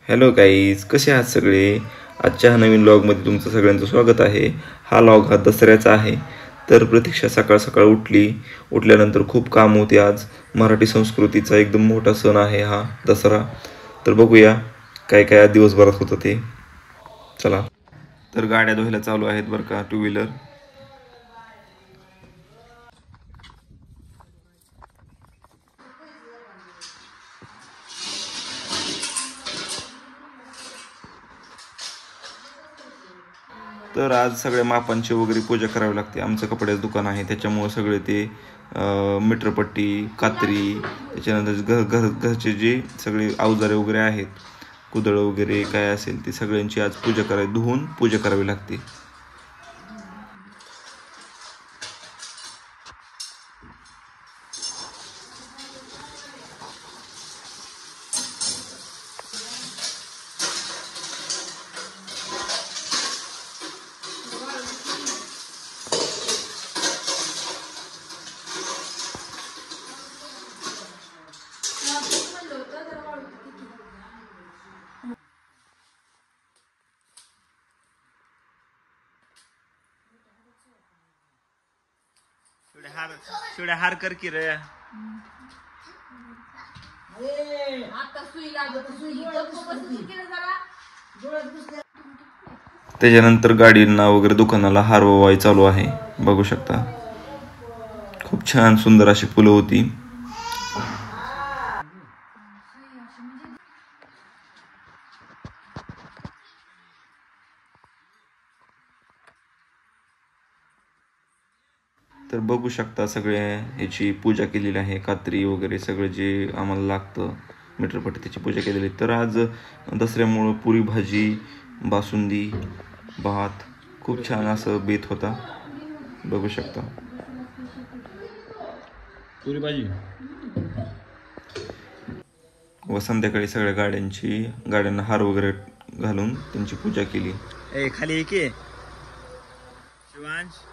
Hello guys, कसे आहात सगळे? आजच्या हा नवीन व्लॉगमध्ये तुमचं सगळ्यांचं स्वागत आहे. हा व्लॉग हा दसऱ्याचा आहे. तर प्रतीक्षा सकाळ सकाळ उठल्यानंतर खूप काम होते. आज मराठी संस्कृतीचा एकदम मोठा सण आहे हा दसरा. तर बघूया काय काय आज दिवसभरात होतं ते. चला, तर गाड्या धुवायला चालू आहेत बरं का, 2 व्हीलर. तर आज सगळ्या मापांची वगैरे पूजा करावी लागते. आमचं कपड्याचं दुकान आहे, त्याच्यामुळं सगळे ते मीटरपट्टी, कात्री, त्याच्यानंतर घरचे जे सगळे अवजारे वगैरे आहेत, कुदळ वगैरे काय असेल ते सगळ्यांची आज धुवून पूजा करावी लागते. शिवड्या हार कर की रे. त्याच्यानंतर गाडींना वगैरे दुकानाला हार ववाय चालू आहे. बघू शकता, खूप छान सुंदर अशी फुलं होती. तर बघू शकता सगळे ह्याची पूजा केलेली आहे. कात्री वगैरे सगळं जे आम्हाला लागतं मीटरपट्टी त्याची पूजा केलेली. तर आज दसऱ्यामुळं पुरी भाजी, बासुंदी, भात खूप छान असं बेत होता. बघू शकता पुरी भाजी. व संध्याकाळी सगळ्या गाड्यांना हार वगैरे घालून त्यांची पूजा केली. खाली की शिवांश.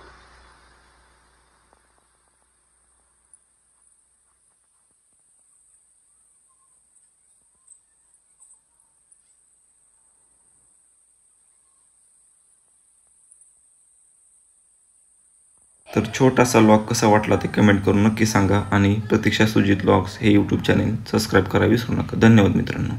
तर छोटासा व्लॉग कसा वाटला ते कमेंट करून नक्की सांगा. आणि प्रतीक्षा सुजित व्लॉग्स हे यूट्यूब चॅनेल सबस्क्राईब करायला विसरू नका. धन्यवाद मित्रांनो.